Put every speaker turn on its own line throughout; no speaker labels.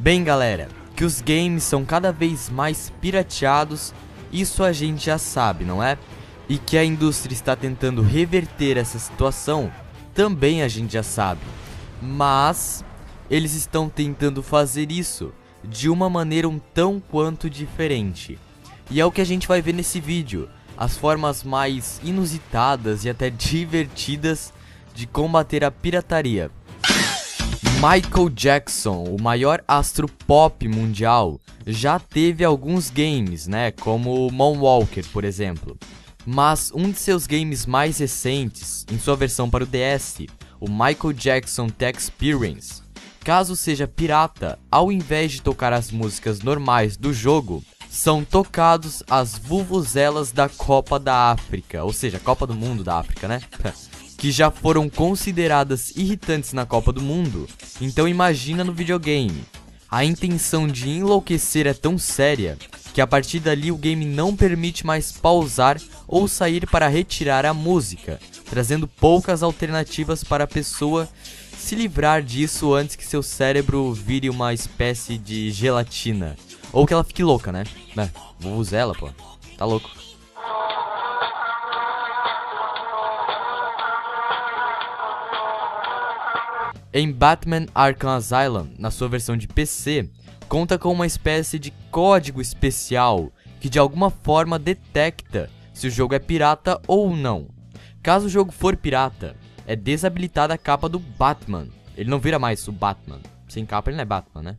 Bem, galera, que os games são cada vez mais pirateados, isso a gente já sabe, não é? E que a indústria está tentando reverter essa situação, também a gente já sabe. Mas eles estão tentando fazer isso de uma maneira um tão quanto diferente. E é o que a gente vai ver nesse vídeo, as formas mais inusitadas e até divertidas de combater a pirataria. Michael Jackson, o maior astro pop mundial, já teve alguns games, né, como Moonwalker, por exemplo. Mas um de seus games mais recentes, em sua versão para o DS, o Michael Jackson The Experience, caso seja pirata, ao invés de tocar as músicas normais do jogo, são tocados as vuvuzelas da Copa da África, ou seja, Copa do Mundo da África, né? Que já foram consideradas irritantes na Copa do Mundo, então imagina no videogame. A intenção de enlouquecer é tão séria que a partir dali o game não permite mais pausar ou sair para retirar a música, trazendo poucas alternativas para a pessoa se livrar disso antes que seu cérebro vire uma espécie de gelatina. Ou que ela fique louca, né? Vuvuzela, pô. Tá louco. Em Batman Arkham Asylum, na sua versão de PC, conta com uma espécie de código especial que de alguma forma detecta se o jogo é pirata ou não. Caso o jogo for pirata, é desabilitada a capa do Batman. Ele não vira mais o Batman. Sem capa ele não é Batman, né?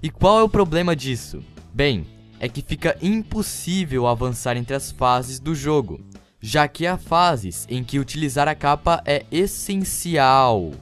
E qual é o problema disso? Bem, é que fica impossível avançar entre as fases do jogo, já que há fases em que utilizar a capa é essencial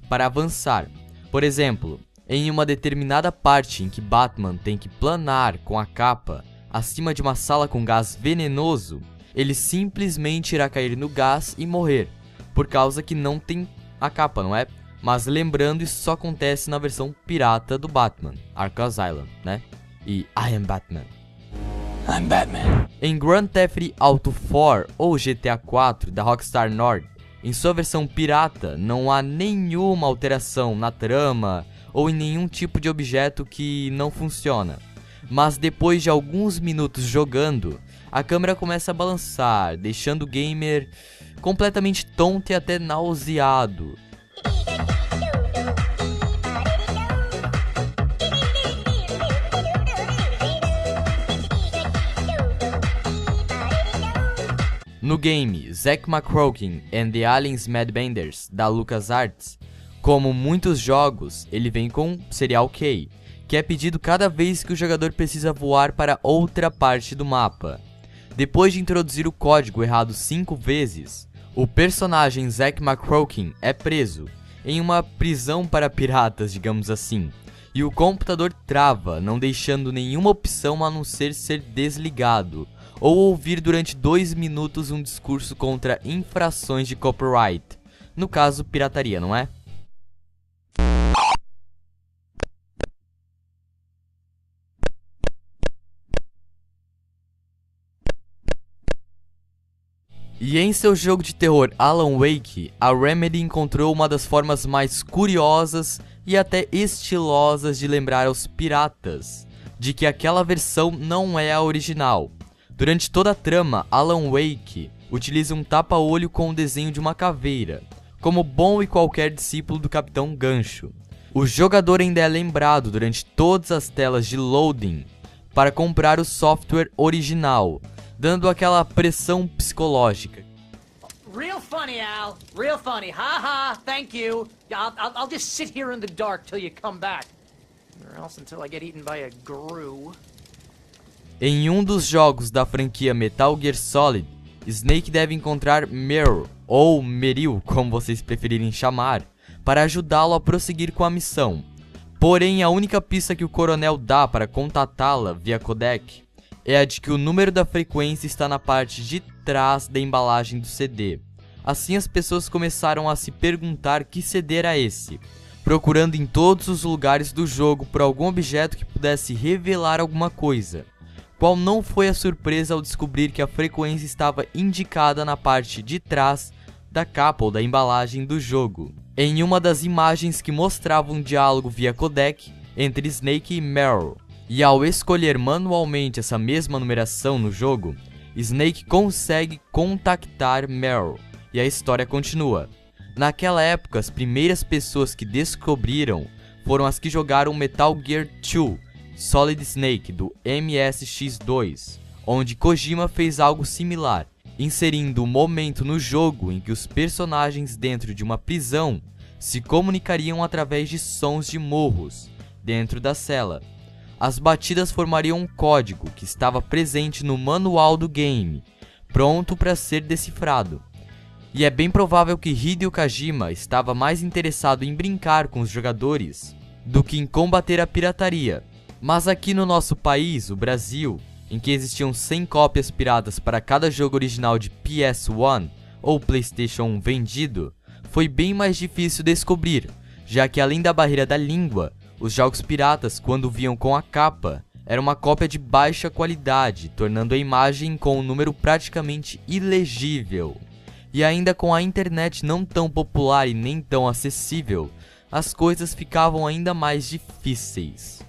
para avançar. Por exemplo, em uma determinada parte em que Batman tem que planar com a capa acima de uma sala com gás venenoso, ele simplesmente irá cair no gás e morrer, por causa que não tem a capa, não é? Mas lembrando, isso só acontece na versão pirata do Batman, Arkham Asylum, né? E I am Batman. I'm Batman. Em Grand Theft Auto 4 ou GTA 4 da Rockstar North, em sua versão pirata, não há nenhuma alteração na trama ou em nenhum tipo de objeto que não funciona. Mas depois de alguns minutos jogando, a câmera começa a balançar, deixando o gamer completamente tonto e até nauseado. No game Zack McCracken and the Aliens Mad Benders da LucasArts, como muitos jogos, ele vem com Serial Key, que é pedido cada vez que o jogador precisa voar para outra parte do mapa. Depois de introduzir o código errado 5 vezes, o personagem Zack McCracken é preso em uma prisão para piratas, digamos assim, e o computador trava, não deixando nenhuma opção a não ser desligado, ou ouvir durante 2 minutos um discurso contra infrações de copyright, no caso pirataria, não é? E em seu jogo de terror Alan Wake, a Remedy encontrou uma das formas mais curiosas e até estilosas de lembrar aos piratas de que aquela versão não é a original. Durante toda a trama, Alan Wake utiliza um tapa-olho com o desenho de uma caveira, como bom e qualquer discípulo do Capitão Gancho. O jogador ainda é lembrado durante todas as telas de loading para comprar o software original, dando aquela pressão psicológica.
Real funny, Al. Real funny. Ha ha. Thank you. I'll just sit here in the dark till you come back, or else until I get eaten by a Gru.
Em um dos jogos da franquia Metal Gear Solid, Snake deve encontrar Meryl, ou Meryl, como vocês preferirem chamar, para ajudá-lo a prosseguir com a missão. Porém, a única pista que o coronel dá para contatá-la via codec é a de que o número da frequência está na parte de trás da embalagem do CD. Assim, as pessoas começaram a se perguntar que CD era esse, procurando em todos os lugares do jogo por algum objeto que pudesse revelar alguma coisa. Qual não foi a surpresa ao descobrir que a frequência estava indicada na parte de trás da capa ou da embalagem do jogo. Em uma das imagens que mostrava um diálogo via codec, entre Snake e Meryl. E ao escolher manualmente essa mesma numeração no jogo, Snake consegue contactar Meryl, e a história continua. Naquela época, as primeiras pessoas que descobriram foram as que jogaram Metal Gear 2 Solid Snake do MSX2, onde Kojima fez algo similar, inserindo um momento no jogo em que os personagens dentro de uma prisão se comunicariam através de sons de murros dentro da cela. As batidas formariam um código que estava presente no manual do game, pronto para ser decifrado. E é bem provável que Hideo Kojima estava mais interessado em brincar com os jogadores do que em combater a pirataria. Mas aqui no nosso país, o Brasil, em que existiam 100 cópias piratas para cada jogo original de PS1 ou PlayStation 1 vendido, foi bem mais difícil descobrir, já que além da barreira da língua, os jogos piratas, quando vinham com a capa, era uma cópia de baixa qualidade, tornando a imagem com um número praticamente ilegível. E ainda com a internet não tão popular e nem tão acessível, as coisas ficavam ainda mais difíceis.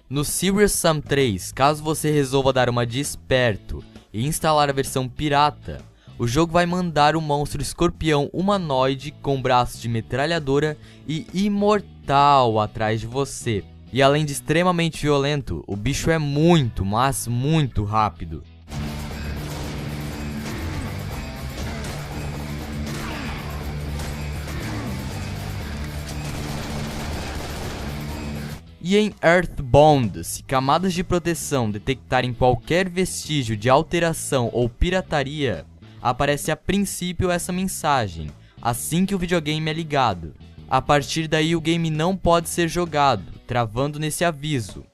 No Serious Sam 3, caso você resolva dar uma de esperto e instalar a versão pirata, o jogo vai mandar um monstro escorpião humanoide com braços de metralhadora e imortal atrás de você. E além de extremamente violento, o bicho é muito, mas muito rápido. E em Earthbound, se camadas de proteção detectarem qualquer vestígio de alteração ou pirataria, aparece a princípio essa mensagem, assim que o videogame é ligado. A partir daí o game não pode ser jogado, travando nesse aviso.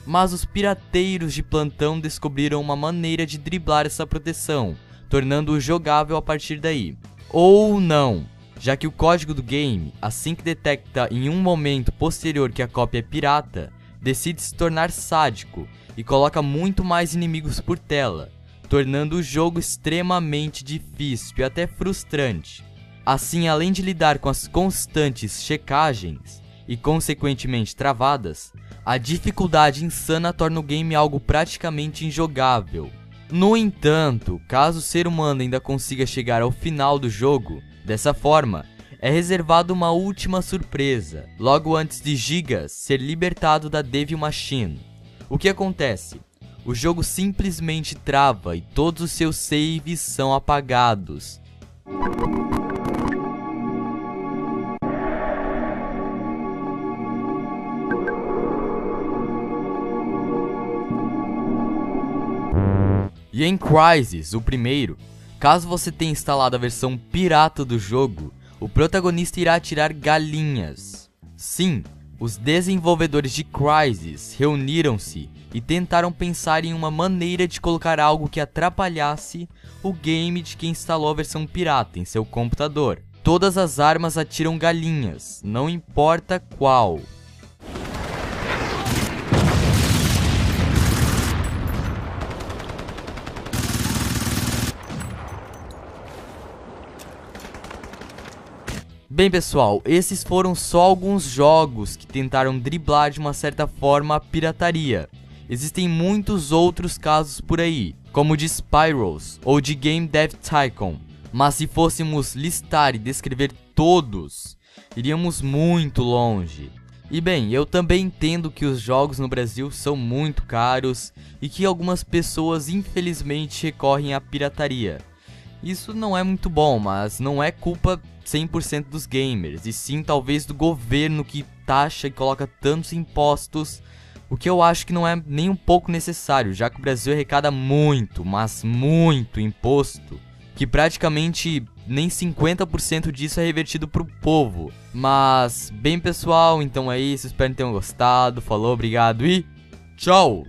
Mas os pirateiros de plantão descobriram uma maneira de driblar essa proteção, tornando-o jogável a partir daí. Ou não, já que o código do game, assim que detecta em um momento posterior que a cópia é pirata, decide se tornar sádico e coloca muito mais inimigos por tela, tornando o jogo extremamente difícil e até frustrante. Assim, além de lidar com as constantes checagens e consequentemente travadas, a dificuldade insana torna o game algo praticamente injogável. No entanto, caso o ser humano ainda consiga chegar ao final do jogo, dessa forma, é reservado uma última surpresa, logo antes de Gigas ser libertado da Devil Machine. O que acontece? O jogo simplesmente trava e todos os seus saves são apagados. E em Crysis, o primeiro, caso você tenha instalado a versão pirata do jogo, o protagonista irá atirar galinhas. Sim, os desenvolvedores de Crysis reuniram-se e tentaram pensar em uma maneira de colocar algo que atrapalhasse o game de quem instalou a versão pirata em seu computador. Todas as armas atiram galinhas, não importa qual. Bem pessoal, esses foram só alguns jogos que tentaram driblar de uma certa forma a pirataria. Existem muitos outros casos por aí, como o de Spyros ou de Game Dev Tycoon, mas se fôssemos listar e descrever todos, iríamos muito longe. E bem, eu também entendo que os jogos no Brasil são muito caros e que algumas pessoas infelizmente recorrem à pirataria. Isso não é muito bom, mas não é culpa 100% dos gamers, e sim talvez do governo que taxa e coloca tantos impostos, o que eu acho que não é nem um pouco necessário, já que o Brasil arrecada muito, mas muito imposto, que praticamente nem 50% disso é revertido pro povo. Mas, bem pessoal, então é isso, espero que tenham gostado, falou, obrigado e tchau!